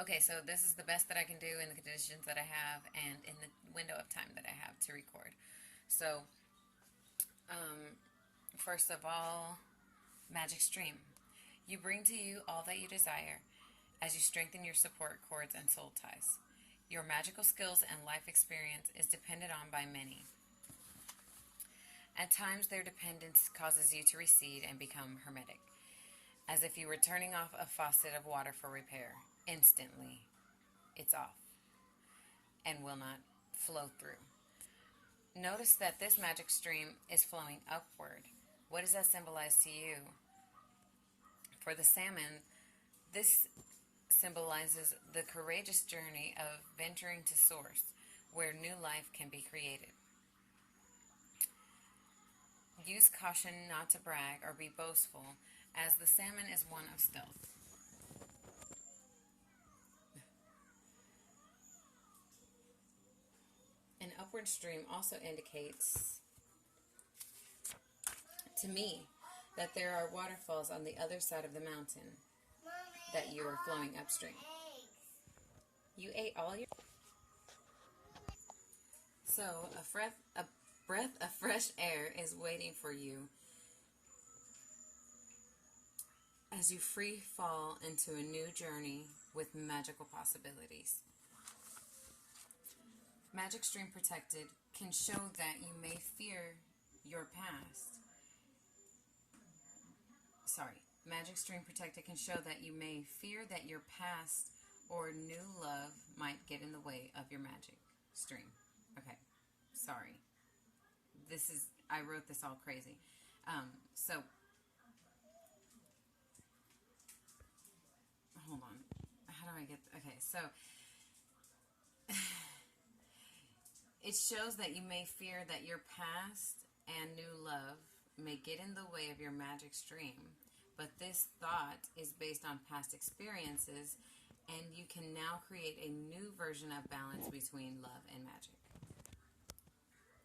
Okay, so this is the best that I can do in the conditions that I have and in the window of time that I have to record. So, um, first of all, Magic Stream. You bring to you all that you desire as you strengthen your support cords and soul ties. Your magical skills and life experience is depended on by many. At times, their dependence causes you to recede and become hermetic, as if you were turning off a faucet of water for repair. Instantly, it's off and will not flow through. Notice that this magic stream is flowing upward. What does that symbolize to you? For the salmon, this symbolizes the courageous journey of venturing to source, where new life can be created. Use caution not to brag or be boastful, as the salmon is one of stealth. An upward stream also indicates to me that there are waterfalls on the other side of the mountain that you are flowing upstream. You ate all your... So a breath of fresh air is waiting for you as you free fall into a new journey with magical possibilities. Magic Stream Protected can show that you may fear your past. Magic Stream Protected can show that you may fear that your past or new love might get in the way of your magic stream. Okay, sorry. I wrote this all crazy. So, hold on. How do I get, okay, so, it shows that you may fear that your past and new love may get in the way of your magic stream, but this thought is based on past experiences, and you can now create a new version of balance between love and magic.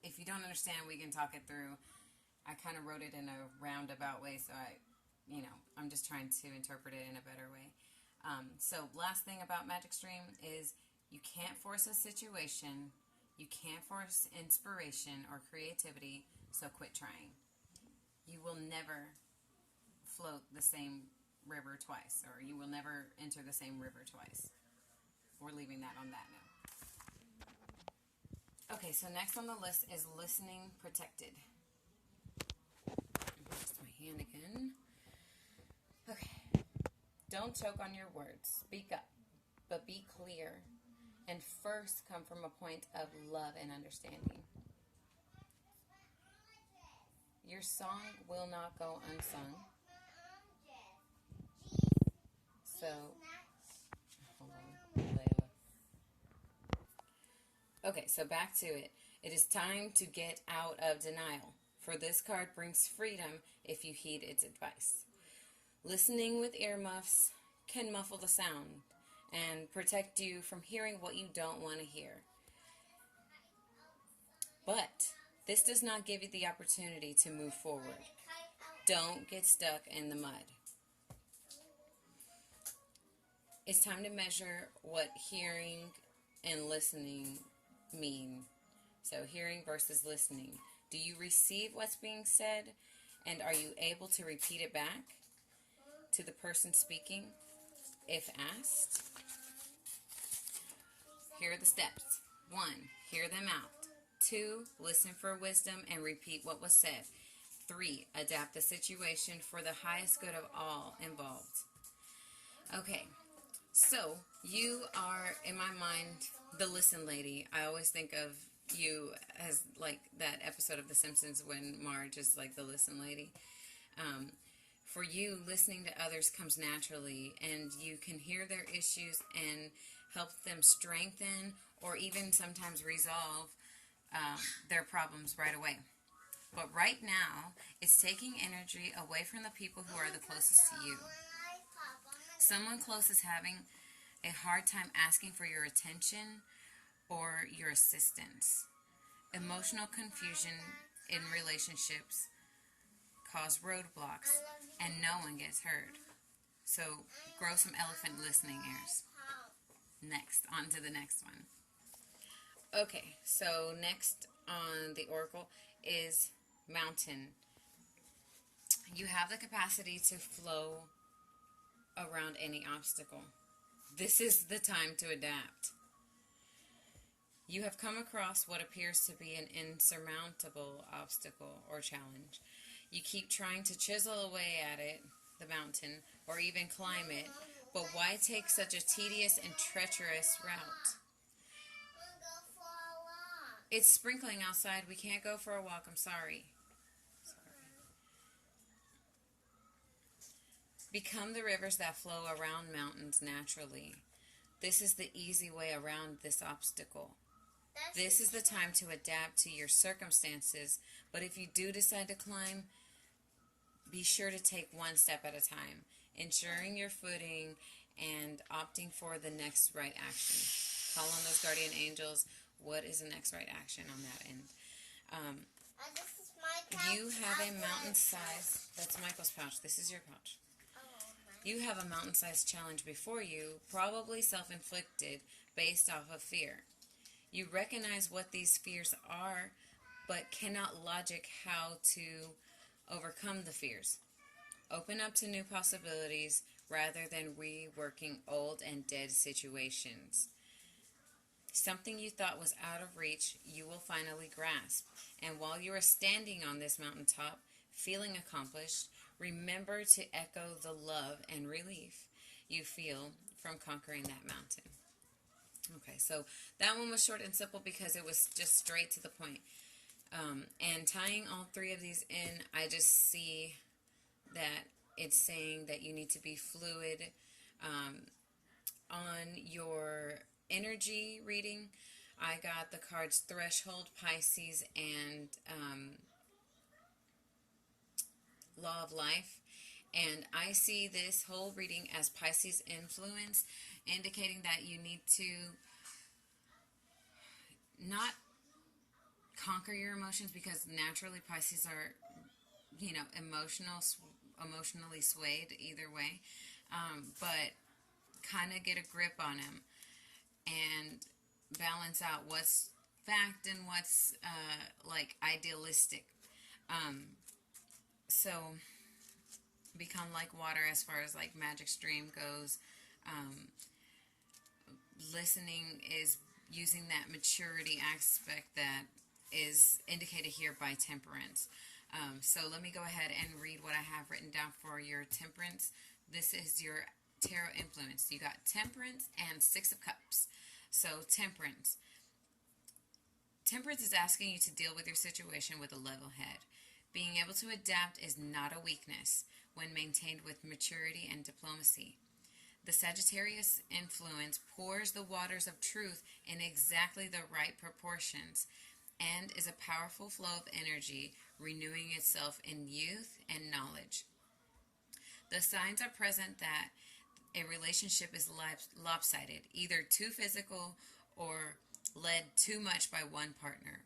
If you don't understand, we can talk it through. I kind of wrote it in a roundabout way, so I'm just trying to interpret it in a better way. So last thing about Magic Stream is you can't force a situation, you can't force inspiration or creativity, so quit trying. You will never float the same river twice, or you will never enter the same river twice. We're leaving that on that note. Okay, so next on the list is Listening Protected. Just my hand again. Okay. Don't choke on your words. Speak up, but be clear. And first come from a point of love and understanding. Your song will not go unsung. So, hold on, Layla. Okay, so back to it. It is time to get out of denial, for this card brings freedom if you heed its advice. Listening with earmuffs can muffle the sound and protect you from hearing what you don't want to hear. But this does not give you the opportunity to move forward. Don't get stuck in the mud. It's time to measure what hearing and listening mean. So hearing versus listening. Do you receive what's being said? And are you able to repeat it back to the person speaking if asked? Here are the steps. 1. Hear them out. 2. Listen for wisdom and repeat what was said. 3. Adapt the situation for the highest good of all involved. Okay, so you are, in my mind, the listen lady. I always think of you as like that episode of The Simpsons when Marge is like the listen lady. For you, listening to others comes naturally, and you can hear their issues and help them strengthen or even sometimes resolve their problems right away. But right now, it's taking energy away from the people who are the closest to you. Someone close is having a hard time asking for your attention or your assistance. Emotional confusion in relationships cause roadblocks and no one gets heard. So grow some elephant listening ears. Next, on to the next one. Okay, so next on the oracle is mountain. You have the capacity to flow around any obstacle. This is the time to adapt. You have come across what appears to be an insurmountable obstacle or challenge. You keep trying to chisel away at it, the mountain, or even climb it, but why take such a tedious and treacherous route? It's sprinkling outside. We can't go for a walk. I'm sorry. Become the rivers that flow around mountains naturally. This is the easy way around this obstacle. This is the time to adapt to your circumstances, but if you do decide to climb, be sure to take one step at a time, ensuring your footing and opting for the next right action. Call on those guardian angels. What is the next right action on that end? You have a mountain size. That's Michael's pouch. This is your pouch. You have a mountain-sized challenge before you, probably self-inflicted, based off of fear. You recognize what these fears are, but cannot logic how to overcome the fears. Open up to new possibilities rather than reworking old and dead situations. Something you thought was out of reach, you will finally grasp. And while you are standing on this mountaintop, feeling accomplished, remember to echo the love and relief you feel from conquering that mountain. Okay, so that one was short and simple because it was just straight to the point. And tying all three of these in, I just see that it's saying that you need to be fluid on your energy reading. I got the cards Threshold, Pisces, and Law of Life. And I see this whole reading as Pisces influence, indicating that you need to not conquer your emotions, because naturally Pisces are, emotionally swayed either way, but kind of get a grip on them and balance out what's fact and what's idealistic. So become like water as far as like magic stream goes. Listening is using that maturity aspect that is indicated here by temperance. So let me go ahead and read what I have written down for your temperance. This is your tarot influence. You got temperance and 6 of cups. So temperance. Temperance is asking you to deal with your situation with a level head. Being able to adapt is not a weakness when maintained with maturity and diplomacy. The Sagittarius influence pours the waters of truth in exactly the right proportions and is a powerful flow of energy renewing itself in youth and knowledge. The signs are present that a relationship is lopsided, either too physical or led too much by one partner.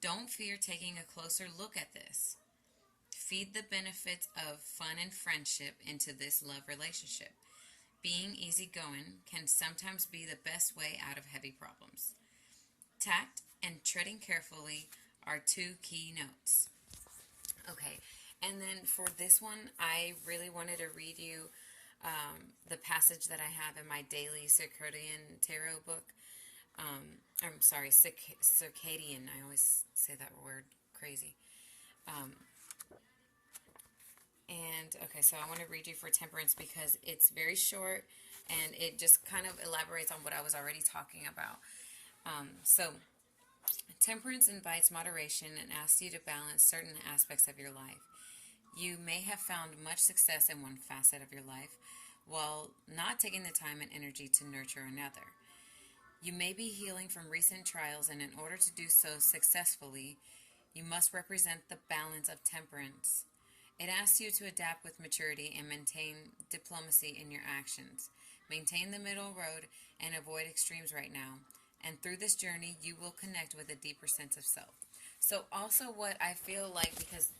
Don't fear taking a closer look at this. Feed the benefits of fun and friendship into this love relationship. Being easygoing can sometimes be the best way out of heavy problems. Tact and treading carefully are 2 key notes. Okay, and then for this one, I really wanted to read you the passage that I have in my daily circadian tarot book. I'm sorry, circadian. I always say that word crazy. Okay, so I want to read you for temperance because it's very short and it just kind of elaborates on what I was already talking about. So temperance invites moderation and asks you to balance certain aspects of your life. You may have found much success in one facet of your life while not taking the time and energy to nurture another. You may be healing from recent trials, and in order to do so successfully, you must represent the balance of temperance. It asks you to adapt with maturity and maintain diplomacy in your actions. Maintain the middle road and avoid extremes right now. And through this journey, you will connect with a deeper sense of self. So also what I feel like, because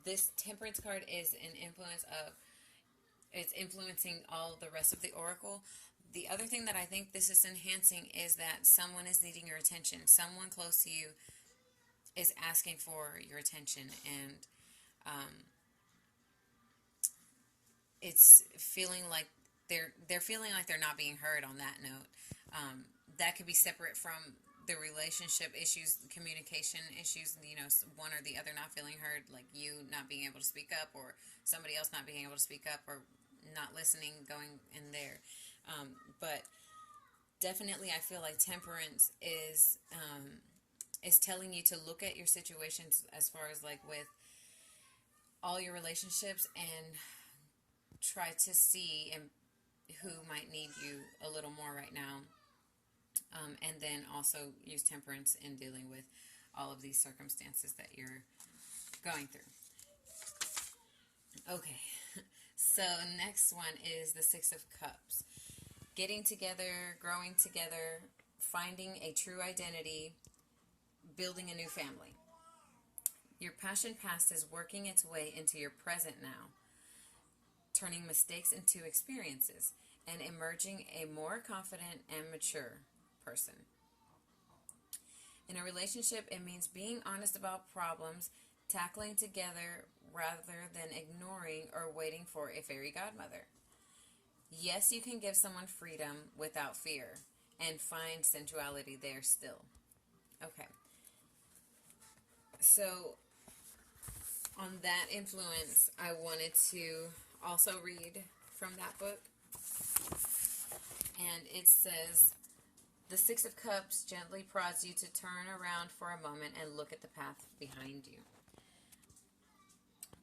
this temperance card is an influence of, it's influencing all the rest of the oracle, The other thing that I think this is enhancing is that someone is needing your attention. Someone close to you is asking for your attention, and it's feeling like they're feeling like they're not being heard on that note. That could be separate from the relationship issues, communication issues, one or the other not feeling heard, like you not being able to speak up, or somebody else not being able to speak up, or not listening, going in there. But definitely, I feel like temperance is telling you to look at your situations as far as like with all your relationships and try to see who might need you a little more right now. And then also use temperance in dealing with all of these circumstances that you're going through. Okay, so next one is the Six of Cups. Getting together, growing together, finding a true identity, building a new family. Your passion past is working its way into your present now, turning mistakes into experiences, and emerging a more confident and mature person. In a relationship, it means being honest about problems, tackling together rather than ignoring or waiting for a fairy godmother. Yes, you can give someone freedom without fear and find sensuality there still. Okay. So, on that influence, I wanted to also read from that book. And it says, the Six of Cups gently prods you to turn around for a moment and look at the path behind you.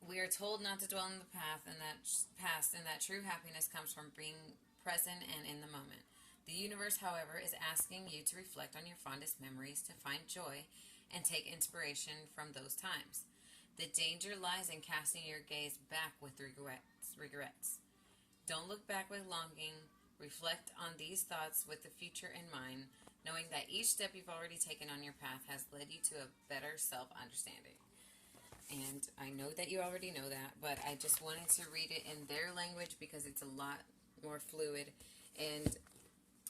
We are told not to dwell in the past, and that true happiness comes from being present and in the moment. The universe, however, is asking you to reflect on your fondest memories to find joy and take inspiration from those times. The danger lies in casting your gaze back with regrets. Don't look back with longing. Reflect on these thoughts with the future in mind, knowing that each step you've already taken on your path has led you to a better self-understanding. And I know that you already know that, but I just wanted to read it in their language because it's a lot more fluid. And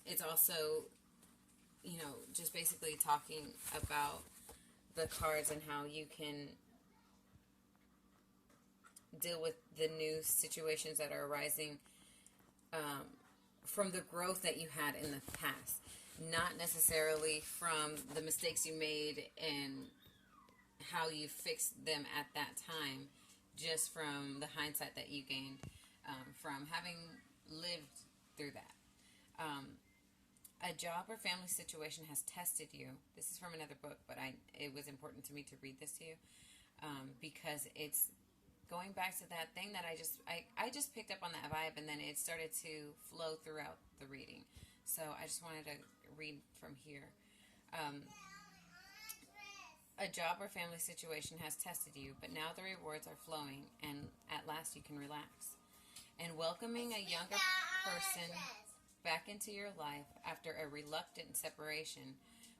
it's also, just basically talking about the cards and how you can deal with the new situations that are arising from the growth that you had in the past. Not necessarily from the mistakes you made and how you fixed them at that time, just from the hindsight that you gained from having lived through that. A job or family situation has tested you. This is from another book, but it was important to me to read this to you because it's going back to that thing that I just picked up on that vibe, and then it started to flow throughout the reading. So I just wanted to read from here. A job or family situation has tested you, but now the rewards are flowing, and at last you can relax. And welcoming a younger person back into your life after a reluctant separation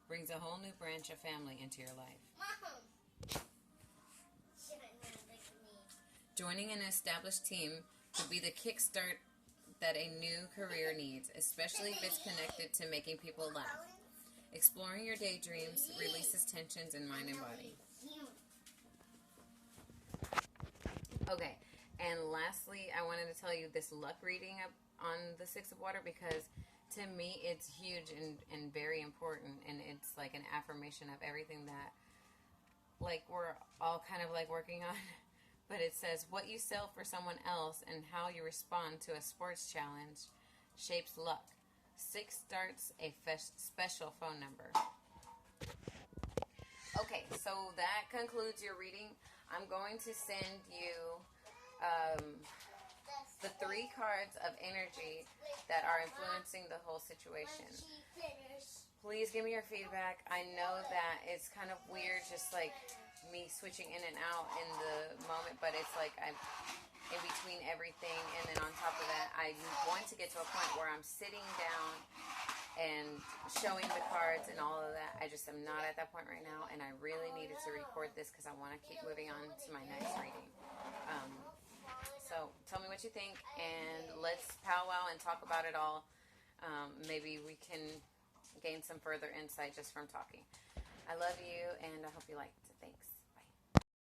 brings a whole new branch of family into your life. Joining an established team could be the kickstart that a new career needs, especially if it's connected to making people laugh. Exploring your daydreams releases tensions in mind and body. Okay, and lastly, I wanted to tell you this luck reading on the Six of Water because to me it's huge and very important, and it's like an affirmation of everything that we're all kind of working on. But it says, what you sell for someone else and how you respond to a sports challenge shapes luck. 6 starts a special phone number. Okay, so that concludes your reading. I'm going to send you the 3 cards of energy that are influencing the whole situation. Please give me your feedback. I know that it's kind of weird just me switching in and out in the moment, but it's I'm in between everything, and then on top of that, I'm going to get to a point where I'm sitting down and showing the cards and all of that. I just am not at that point right now, and I really needed to record this because I want to keep moving on to my next reading. So tell me what you think, and let's powwow and talk about it all. maybe we can gain some further insight just from talking. I love you, and I hope you liked it. Thanks.